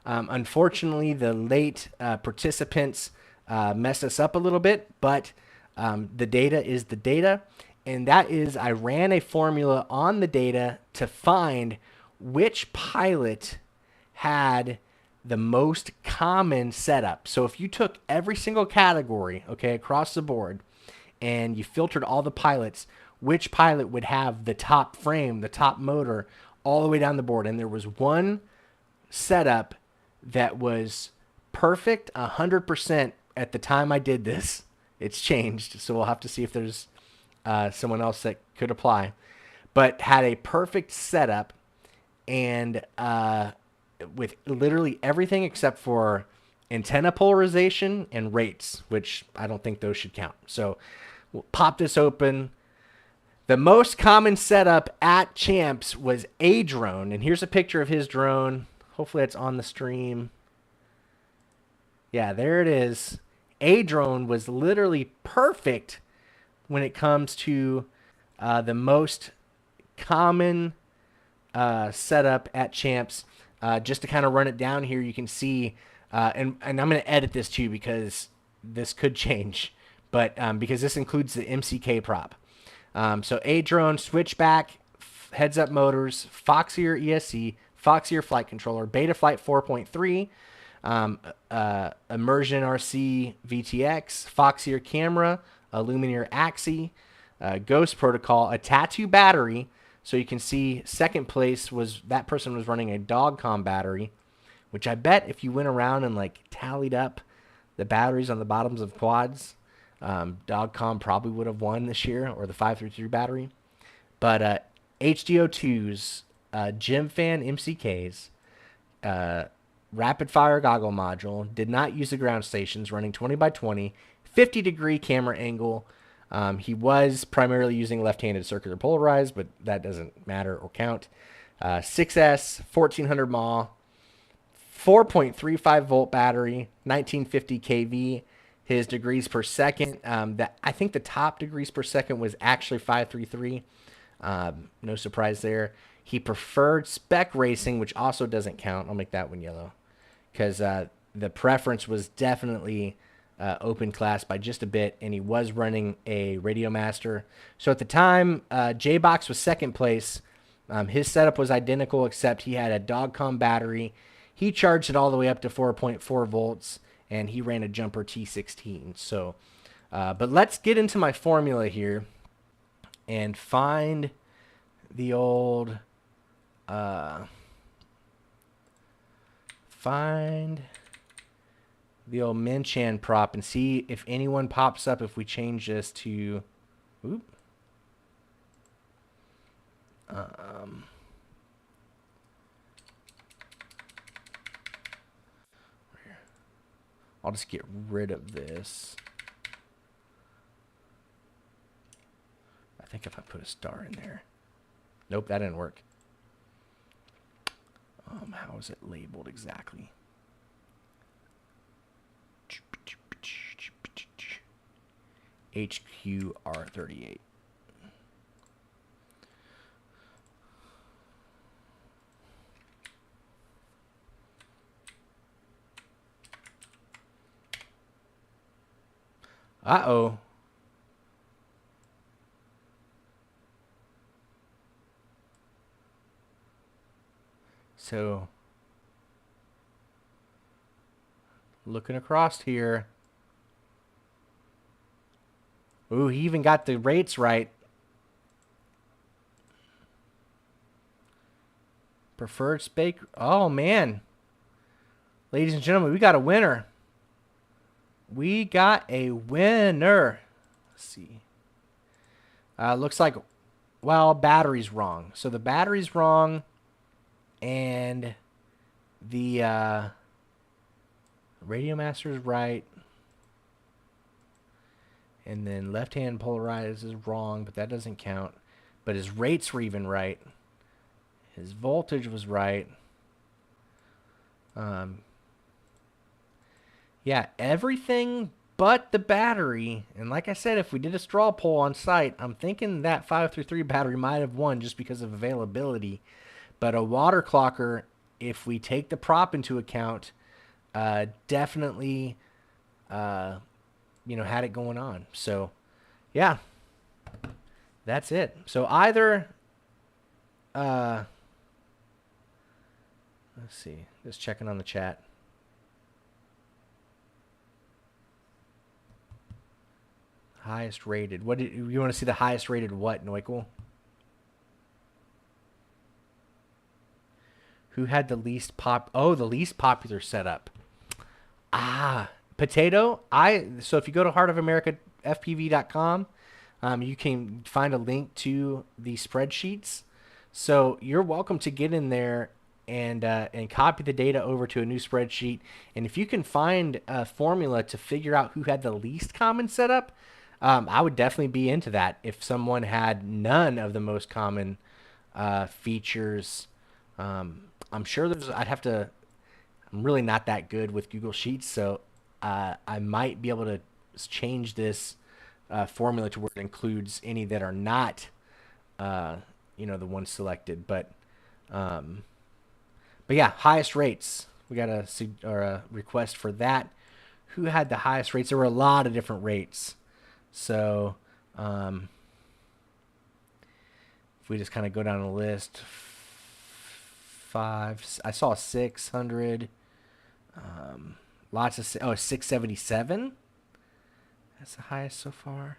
Unfortunately, the late participants messed us up a little bit, but the data is the data, and that is I ran a formula on the data to find which pilot had the most common setup. So if you took every single category, okay, across the board, and you filtered all the pilots, which pilot would have the top frame, the top motor, all the way down the board. And there was one setup that was perfect 100% at the time I did this. It's changed, so we'll have to see if there's someone else that could apply. But had a perfect setup and with literally everything except for antenna polarization and rates, which I don't think those should count. So we'll pop this open. The most common setup at Champs was a drone, and here's a picture of his drone. Hopefully it's on the stream. Yeah, there it is. A drone was literally perfect when it comes to the most common setup at Champs. Just to kind of run it down here, you can see, and I'm going to edit this too because this could change, but because this includes the MCK prop. So A drone, switchback, heads-up motors, Foxier ESC, Foxier flight controller, Betaflight 4.3, Immersion RC VTX, Foxier camera, a Lumineer Axie, Ghost protocol, a Tattoo battery. So you can see second place was that person was running a Dogcom battery, which I bet if you went around and like tallied up the batteries on the bottoms of quads, Dogcom probably would have won this year, or the 533 battery. But HDO2s, Gym Fan MCKs, rapid fire goggle module, did not use the ground stations, running 20x20, 50-degree camera angle. He was primarily using left-handed circular polarized, but that doesn't matter or count. 6S, 1400 mAh, 4.35 volt battery, 1950 kV. His degrees per second, I think the top degrees per second was actually 533. No surprise there. He preferred spec racing, which also doesn't count. I'll make that one yellow because the preference was definitely open class by just a bit, and he was running a Radio Master. So at the time, J-Box was second place. His setup was identical, except he had a Dogcom battery. He charged it all the way up to 4.4 volts, and he ran a Jumper T16. So, but let's get into my formula here and find the old, Minchan prop and see if anyone pops up if we change this to, oop. I'll just get rid of this. I think if I put a star in there. Nope, that didn't work. How is it labeled exactly? HQR38. Uh-oh. So, looking across here. Ooh, he even got the rates right. Preferred Spec. Oh, man. Ladies and gentlemen, we got a winner. We got a winner. Let's see. Looks like, well, battery's wrong. So the battery's wrong. And the Radio Master's right. And then left-hand polarized is wrong, but that doesn't count. But his rates were even right. His voltage was right. Yeah, everything But the battery, and like I said, if we did a straw poll on site, I'm thinking that 533 battery might have won just because of availability. But a water clocker, if we take the prop into account, definitely, had it going on. So, yeah, that's it. So either, let's see, just checking on the chat. Highest rated. What did you want to see? The highest rated what, Noikul? Who had the least the least popular setup. Potato. So if you go to heartofamericafpv.com, you can find a link to the spreadsheets. So you're welcome to get in there and copy the data over to a new spreadsheet. And if you can find a formula to figure out who had the least common setup, I would definitely be into that. If someone had none of the most common features, I'm sure I'm really not that good with Google Sheets, so I might be able to change this formula to where it includes any that are not, the ones selected. But yeah, highest rates. We got a request for that. Who had the highest rates? There were a lot of different rates. So, if we just kind of go down the list, I saw 600, lots of, 677. That's the highest so far.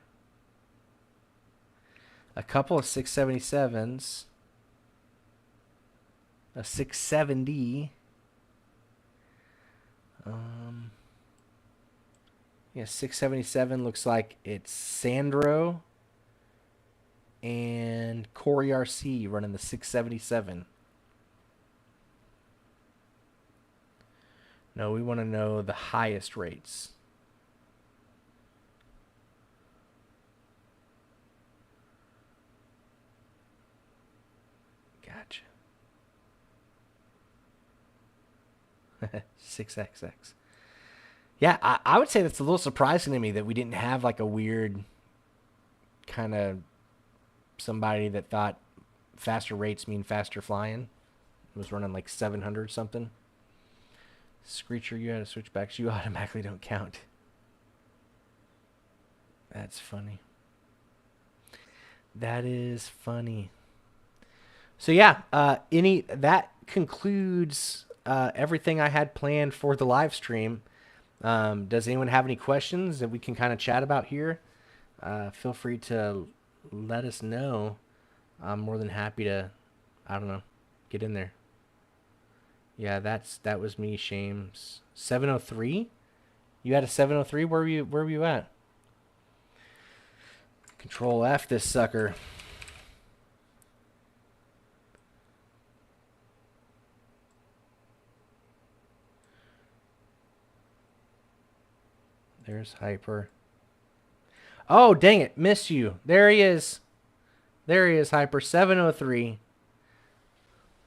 A couple of 677s, a 670. Yeah, 677 looks like it's Sandro and Corey RC running the 677. No, we want to know the highest rates. Gotcha. 6XX. Yeah, I would say that's a little surprising to me that we didn't have like a weird kind of somebody that thought faster rates mean faster flying. It was running like 700 something. Screecher, you had to switch backs. You automatically don't count. That's funny. That is funny. So yeah, that concludes everything I had planned for the live stream. Does anyone have any questions that we can kind of chat about here? Feel free to let us know. I'm more than happy to, I don't know, get in there. Yeah, that was me, Shames. 703? You had a 703? Where were you at? Control F this sucker. There's Hyper. Oh, dang it. Missed you. There he is. There he is, Hyper. 703.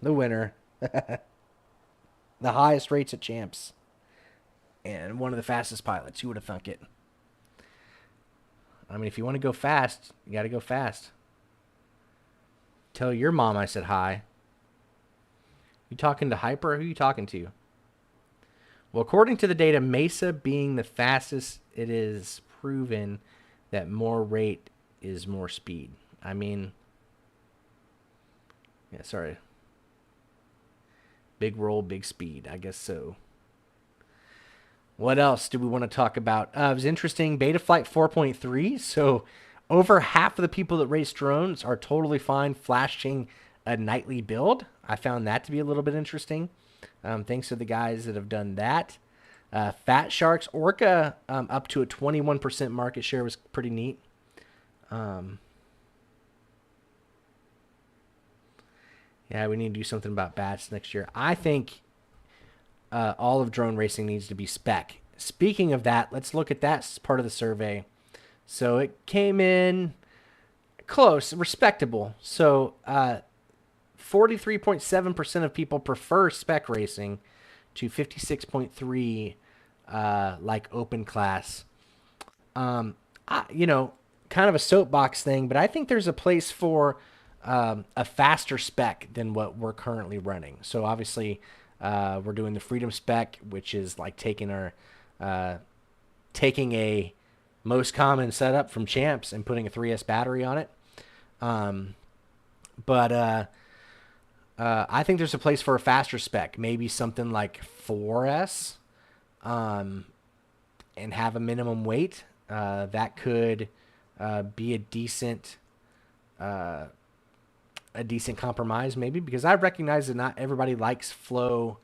The winner. The highest rates at champs. And one of the fastest pilots. Who would have thunk it? I mean, if you want to go fast, you got to go fast. Tell your mom I said hi. You talking to Hyper or who are you talking to? Well, according to the data, Mesa being the fastest, it is proven that more rate is more speed. I mean, yeah, sorry. Big roll, big speed. I guess so. What else do we want to talk about? It was interesting. Betaflight 4.3. So over half of the people that race drones are totally fine flashing a nightly build. I found that to be a little bit interesting. Thanks to the guys that have done that. Fat Sharks Orca up to a 21% market share was pretty neat. Yeah, we need to do something about bats next year. I think all of drone racing needs to be spec. Speaking of that, let's look at that part of the survey. So it came in close, respectable. So 43.7% of people prefer spec racing to 56.3 like open class. You know, kind of a soapbox thing, but I think there's a place for a faster spec than what we're currently running. So obviously, we're doing the Freedom spec, which is like taking a most common setup from Champs and putting a 3S battery on it. Um, but I think there's a place for a faster spec, maybe something like 4S, and have a minimum weight. That could be uh, a decent compromise, maybe, because I recognize that not everybody likes slow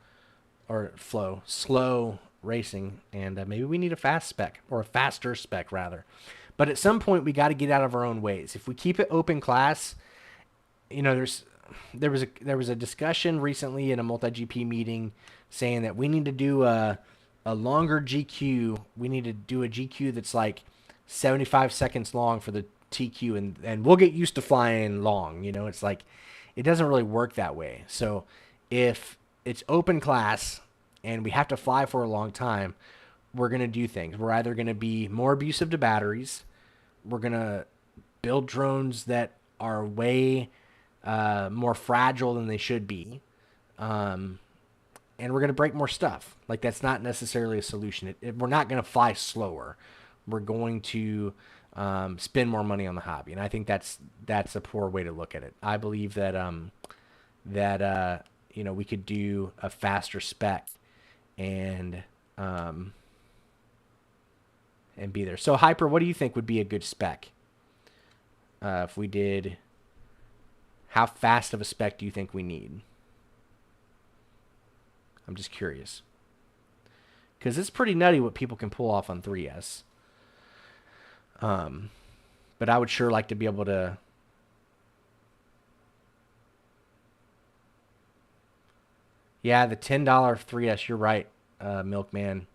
racing, and maybe we need a fast spec or a faster spec rather. But at some point, we got to get out of our own ways. If we keep it open class, you know, there was a discussion recently in a multi GP meeting saying that we need to do a longer GQ. We need to do a GQ that's like 75 seconds long for the TQ, and we'll get used to flying long. You know, it's like it doesn't really work that way. So if it's open class and we have to fly for a long time, we're going to do things. We're either going to be more abusive to batteries, we're going to build drones that are way more fragile than they should be, and we're going to break more stuff. Like, that's not necessarily a solution. We're not going to fly slower. We're going to spend more money on the hobby, and I think that's a poor way to look at it. I believe that you know, we could do a faster spec and be there. So Hyper, what do you think would be a good spec? If we did, how fast of a spec do you think we need? I'm just curious, because it's pretty nutty what people can pull off on 3S. But I would sure like to be able to. Yeah, the $10 3S. You're right, Milkman.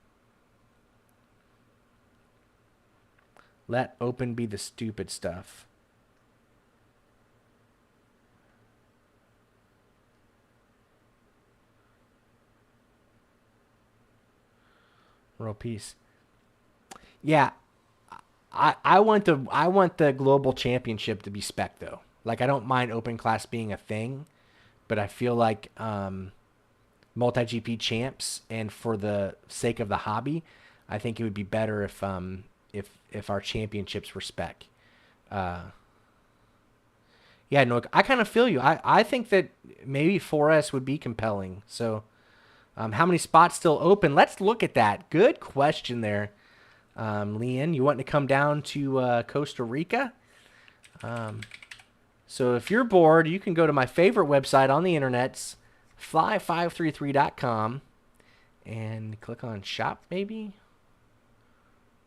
Let open be the stupid stuff. World peace. Yeah, I want the global championship to be spec though. Like, I don't mind open class being a thing, but I feel like multi GP champs, and for the sake of the hobby, I think it would be better if our championships were spec. Uh, yeah, no, I kind of feel you. I think that maybe 4S would be compelling. So, how many spots still open? Let's look at that. Good question there, Leanne. You want to come down to Costa Rica? So if you're bored, you can go to my favorite website on the internet, fly533.com, and click on shop maybe,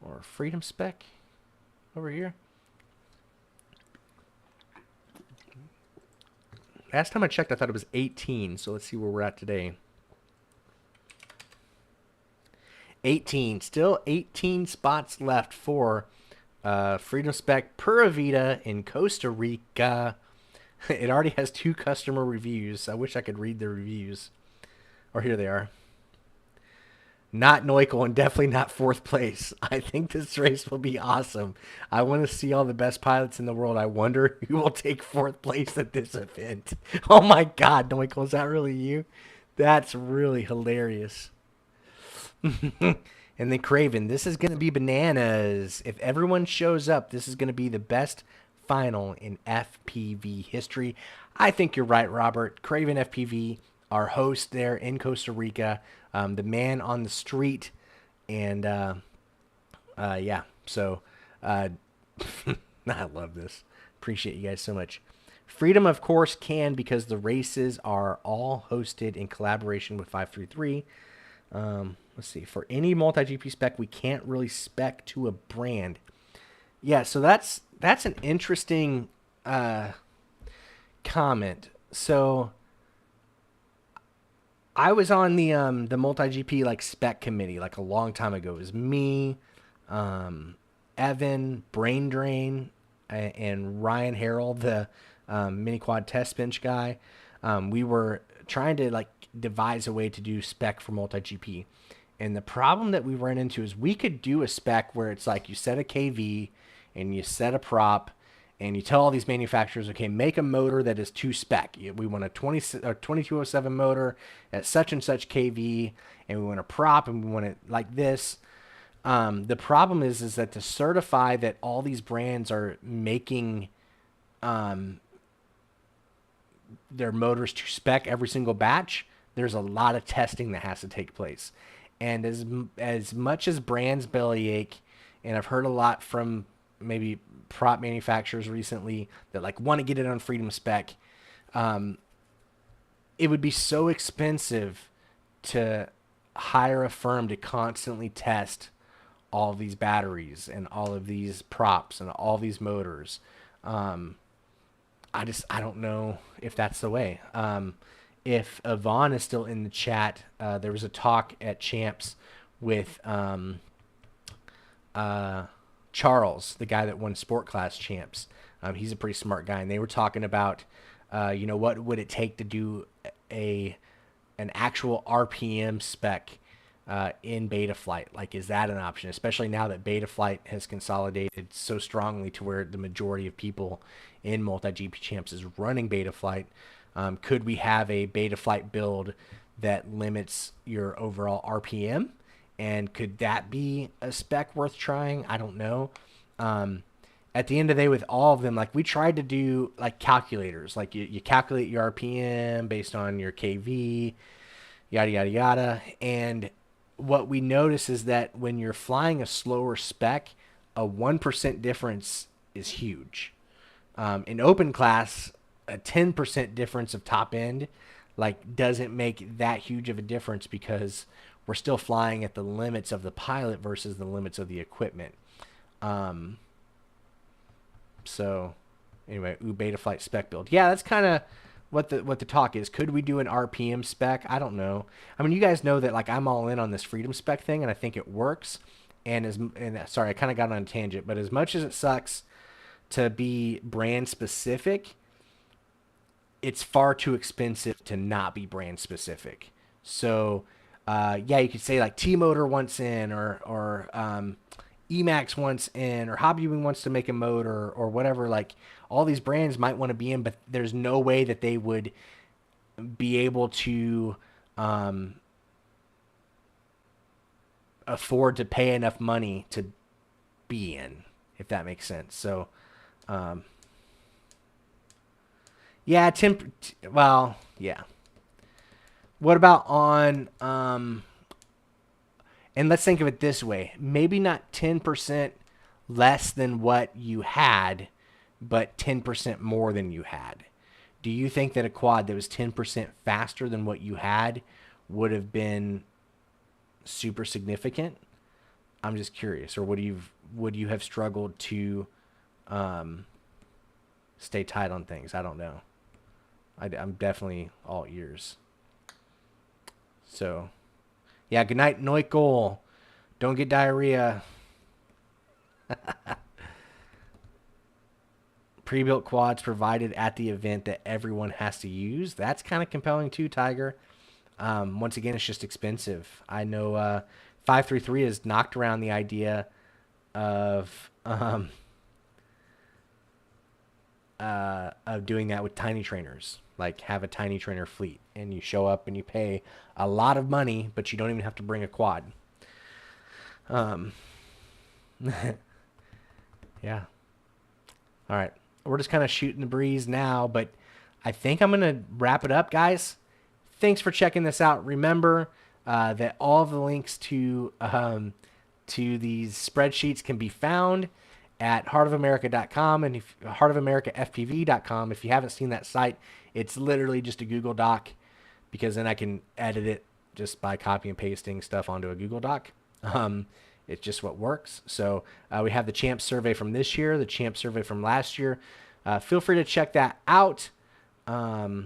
or Freedom Spec over here. Last time I checked, I thought it was 18. So let's see where we're at today. 18. Still 18 spots left for Freedom Spec Pura Vida in Costa Rica. It already has 2 customer reviews. I wish I could read the reviews. Or here they are. Not Neukel, and definitely not 4th place. I think this race will be awesome. I want to see all the best pilots in the world. I wonder who will take 4th place at this event. Oh my God, Neukel, is that really you? That's really hilarious. And then Craven, this is going to be bananas. If everyone shows up, this is going to be the best final in FPV history. I think you're right, Robert. Craven FPV, our host there in Costa Rica, the man on the street, and yeah. So I love this. Appreciate you guys so much. Freedom, of course, can, because the races are all hosted in collaboration with 533. Let's see. For any multi-GP spec, we can't really spec to a brand. Yeah, so that's an interesting comment. So I was on the multi-GP like spec committee like a long time ago. It was me, Evan, Brain Drain, and Ryan Harrell, the mini quad test bench guy. We were trying to like devise a way to do spec for multi-GP. And the problem that we run into is we could do a spec where it's like you set a KV and you set a prop and you tell all these manufacturers, okay, make a motor that is to spec. We want a 2207 motor at such and such KV, and we want a prop and we want it like this. The problem is that to certify that all these brands are making their motors to spec every single batch, there's a lot of testing that has to take place. And as much as brands bellyache, and I've heard a lot from maybe prop manufacturers recently that like want to get it on Freedom Spec, it would be so expensive to hire a firm to constantly test all of these batteries and all of these props and all these motors. I don't know if that's the way. If Yvonne is still in the chat, there was a talk at Champs with Charles, the guy that won Sport Class Champs. He's a pretty smart guy, and they were talking about, what would it take to do an actual RPM spec in Betaflight? Like, is that an option? Especially now that Betaflight has consolidated so strongly to where the majority of people in multi-GP Champs is running Betaflight. Could we have a Betaflight build that limits your overall RPM? And could that be a spec worth trying? I don't know. At the end of the day, with all of them, like we tried to do like calculators, like you calculate your RPM based on your KV, yada, yada, yada. And what we notice is that when you're flying a slower spec, a 1% difference is huge. In open class, a 10% difference of top end like doesn't make that huge of a difference because we're still flying at the limits of the pilot versus the limits of the equipment. So anyway, Betaflight spec build. Yeah, that's kind of what the talk is. Could we do an RPM spec? I don't know. I mean, you guys know that like I'm all in on this Freedom Spec thing, and I think it works. And sorry, I kind of got on a tangent, but as much as it sucks to be brand specific, it's far too expensive to not be brand specific. So yeah, you could say like T-Motor wants in, or Emax wants in, or Hobby wants to make a motor, or whatever. Like all these brands might want to be in, but there's no way that they would be able to afford to pay enough money to be in, if that makes sense. So yeah, well, yeah. What about on and let's think of it this way. Maybe not 10% less than what you had, but 10% more than you had. Do you think that a quad that was 10% faster than what you had would have been super significant? I'm just curious. Or would you have struggled to stay tight on things? I don't know. I'm definitely all ears. So, yeah, good night, Neukel. Don't get diarrhea. Pre-built quads provided at the event that everyone has to use. That's kind of compelling too, Tiger. Once again, it's just expensive. I know 533 has knocked around the idea of doing that with tiny trainers. Like have a tiny trainer fleet, and you show up and you pay a lot of money, but you don't even have to bring a quad. Yeah. All right. We're just kind of shooting the breeze now, but I think I'm going to wrap it up, guys. Thanks for checking this out. Remember that all of the links to these spreadsheets can be found at heartofamerica.com and heartofamericafpv.com. If you haven't seen that site, it's literally just a Google Doc, because then I can edit it just by copy and pasting stuff onto a Google Doc. It's just what works. So we have the Champ survey from this year, the Champ survey from last year. Feel free to check that out. Yeah,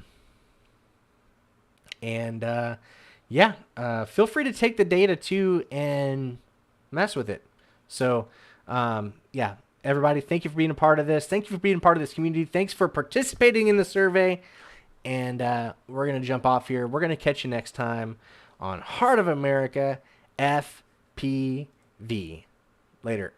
feel free to take the data too and mess with it. So yeah, everybody, thank you for being a part of this. Thank you for being a part of this community. Thanks for participating in the survey. And we're going to jump off here. We're going to catch you next time on Heart of America FPV. Later.